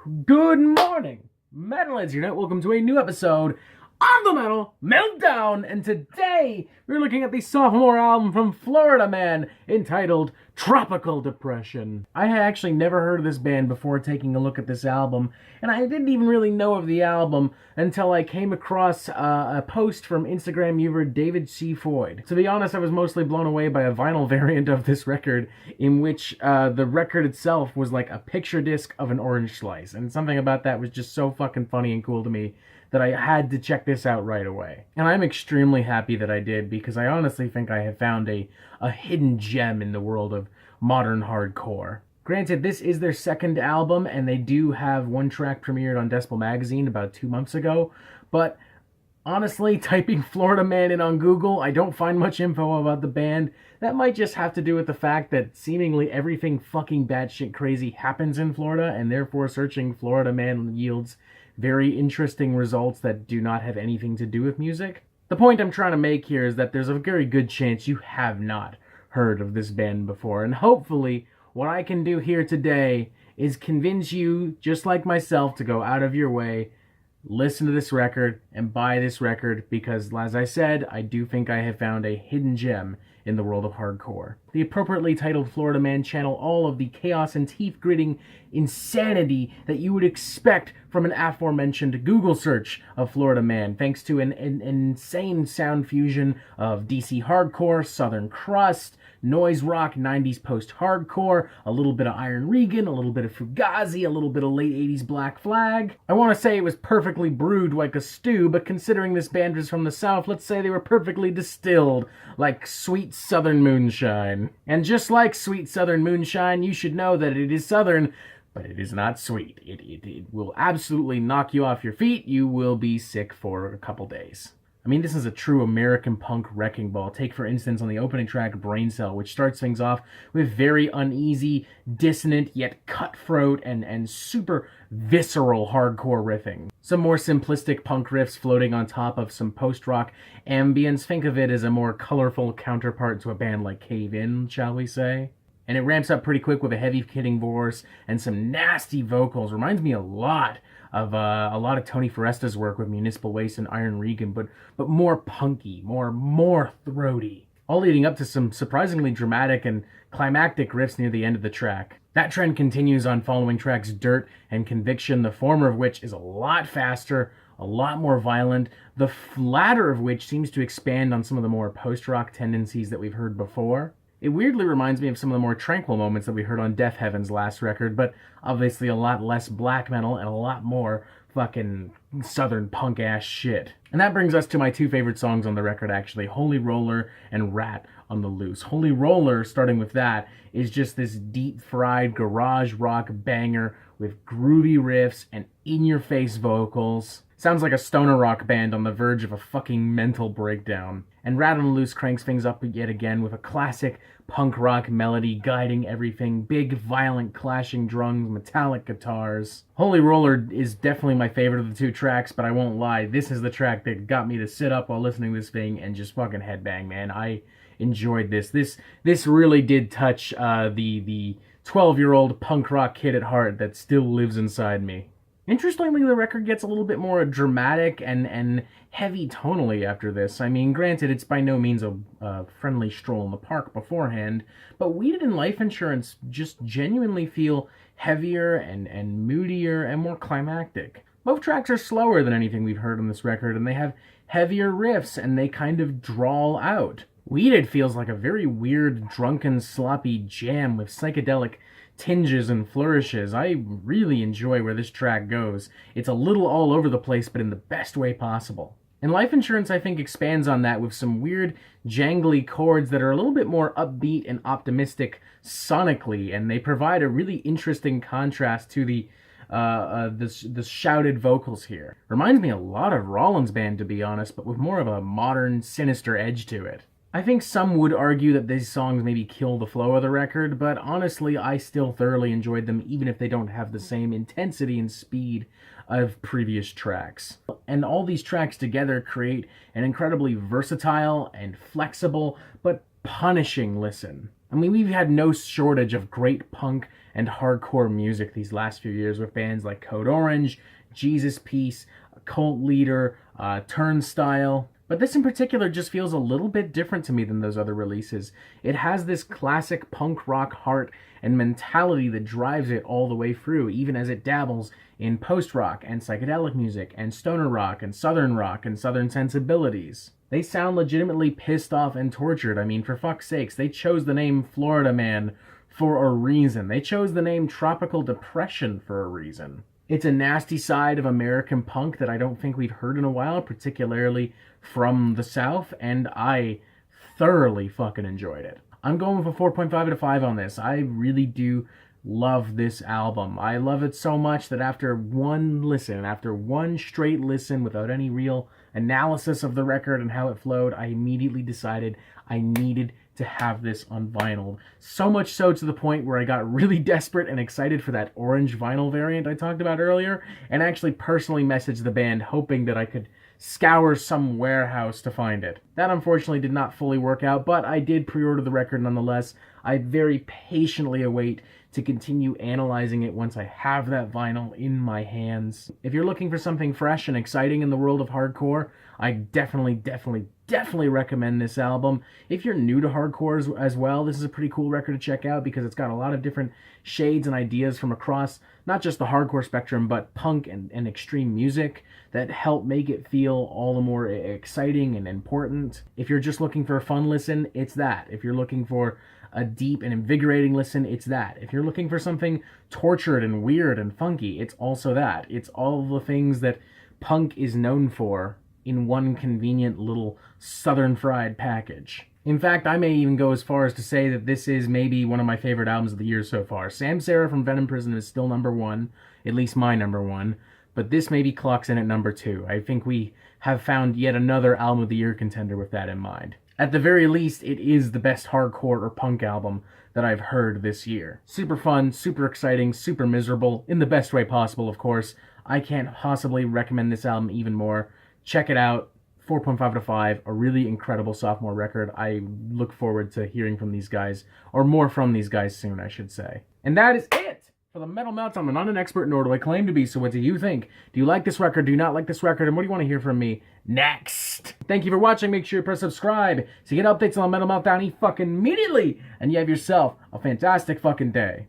Good morning, Metalheads Unite. Welcome to a new episode of the Metal Meltdown. And today we're looking at the sophomore album from Florida Man entitled Tropical Depression. I had actually never heard of this band before taking a look at this album, and I didn't even really know of the album until I came across a post from Instagram user David C. Foyd. To be honest, I was mostly blown away by a vinyl variant of this record in which the record itself was like a picture disc of an orange slice, and something about that was just so fucking funny and cool to me that I had to check this out right away. And I'm extremely happy that I did, because I honestly think I have found a hidden gem in the world of modern hardcore. Granted, this is their second album, and they do have one track premiered on Decibel Magazine about 2 months ago, but honestly, typing Florida Man in on Google, I don't find much info about the band. That might just have to do with the fact that seemingly everything fucking batshit crazy happens in Florida, and therefore searching Florida Man yields very interesting results that do not have anything to do with music. The point I'm trying to make here is that there's a very good chance you have not heard of this band before, and hopefully what I can do here today is convince you, just like myself, to go out of your way, listen to this record, and buy this record, because, as I said, I do think I have found a hidden gem in the world of hardcore. The appropriately titled Florida Man channel all of the chaos and teeth-gritting insanity that you would expect from an aforementioned Google search of Florida Man, thanks to an insane sound fusion of DC hardcore, southern crust, noise rock, 90s post-hardcore, a little bit of Iron Regan, a little bit of Fugazi, a little bit of late 80s Black Flag. I want to say it was perfectly brewed like a stew, but considering this band was from the South, let's say they were perfectly distilled like sweet southern moonshine. And just like sweet southern moonshine, you should know that it is southern, but it is not sweet. It will absolutely knock you off your feet. You will be sick for a couple days. I mean, this is a true American punk wrecking ball. Take, for instance, on the opening track, Brain Cell, which starts things off with very uneasy, dissonant, yet cutthroat and super visceral hardcore riffing. Some more simplistic punk riffs floating on top of some post-rock ambience. Think of it as a more colorful counterpart to a band like Cave In, shall we say. And it ramps up pretty quick with a heavy-hitting verse and some nasty vocals. Reminds me a lot of Tony Foresta's work with Municipal Waste and Iron Regan, but more punky, more throaty. All leading up to some surprisingly dramatic and climactic riffs near the end of the track. That trend continues on following tracks Dirt and Conviction, the former of which is a lot faster, a lot more violent, the latter of which seems to expand on some of the more post-rock tendencies that we've heard before. It weirdly reminds me of some of the more tranquil moments that we heard on Death Heaven's last record, but obviously a lot less black metal and a lot more fucking southern punk-ass shit. And that brings us to my two favorite songs on the record, actually, Holy Roller and Rat on the Loose. Holy Roller, starting with that, is just this deep-fried garage rock banger with groovy riffs and in-your-face vocals. Sounds like a stoner rock band on the verge of a fucking mental breakdown. And Rat on the Loose cranks things up yet again with a classic punk rock melody guiding everything, big, violent, clashing drums, metallic guitars. Holy Roller is definitely my favorite of the two tracks, but I won't lie, this is the track that got me to sit up while listening to this thing and just fucking headbang, man. I enjoyed this. This really did touch the 12-year-old punk rock kid at heart that still lives inside me. Interestingly, the record gets a little bit more dramatic and heavy tonally after this. I mean, granted, it's by no means a friendly stroll in the park beforehand, but Weeded and Life Insurance just genuinely feel heavier and moodier and more climactic. Both tracks are slower than anything we've heard on this record, and they have heavier riffs, and they kind of drawl out. Weeded feels like a very weird, drunken, sloppy jam with psychedelic tinges and flourishes. I really enjoy where this track goes. It's a little all over the place, but in the best way possible. And Life Insurance, I think, expands on that with some weird, jangly chords that are a little bit more upbeat and optimistic sonically, and they provide a really interesting contrast to the shouted vocals here. Reminds me a lot of Rollins Band, to be honest, but with more of a modern, sinister edge to it. I think some would argue that these songs maybe kill the flow of the record, but honestly, I still thoroughly enjoyed them, even if they don't have the same intensity and speed of previous tracks. And all these tracks together create an incredibly versatile and flexible, but punishing listen. I mean, we've had no shortage of great punk and hardcore music these last few years with bands like Code Orange, Jesus Piece, Cult Leader, Turnstile. But this in particular just feels a little bit different to me than those other releases. It has this classic punk rock heart and mentality that drives it all the way through, even as it dabbles in post-rock and psychedelic music and stoner rock and southern sensibilities. They sound legitimately pissed off and tortured. I mean, for fuck's sakes, they chose the name Florida Man for a reason. They chose the name Tropical Depression for a reason. It's a nasty side of American punk that I don't think we've heard in a while, particularly from the South, and I thoroughly fucking enjoyed it. I'm going with a 4.5 out of 5 on this. I really do love this album. I love it so much that after one straight listen without any real analysis of the record and how it flowed, I immediately decided I needed to have this on vinyl. So much so to the point where I got really desperate and excited for that orange vinyl variant I talked about earlier, and actually personally messaged the band hoping that I could scour some warehouse to find it. That unfortunately did not fully work out, but I did pre-order the record nonetheless. I very patiently await to continue analyzing it once I have that vinyl in my hands. If you're looking for something fresh and exciting in the world of hardcore, I definitely recommend this album. If you're new to hardcore as well, this is a pretty cool record to check out because it's got a lot of different shades and ideas from across not just the hardcore spectrum, but punk and extreme music that help make it feel all the more exciting and important. If you're just looking for a fun listen, it's that. If you're looking for a deep and invigorating listen, it's that. If you're looking for something tortured and weird and funky, it's also that. It's all the things that punk is known for in one convenient little southern fried package. In fact, I may even go as far as to say that this is maybe one of my favorite albums of the year so far. Sam Sarah from Venom Prison is still number one, at least my number one, but this maybe clocks in at number two. I think we have found yet another album of the year contender with that in mind. At the very least, it is the best hardcore or punk album that I've heard this year. Super fun, super exciting, super miserable, in the best way possible, of course. I can't possibly recommend this album even more. Check it out. 4.5 out of 5, a really incredible sophomore record. I look forward to hearing from these guys, or more from these guys soon, I should say. And that is it for the Metal Meltdown. I'm not an expert, nor do I claim to be, so what do you think? Do you like this record? Do you not like this record? And what do you want to hear from me next? Thank you for watching. Make sure you press subscribe so you get updates on the Metal Meltdown fucking immediately. And you have yourself a fantastic fucking day.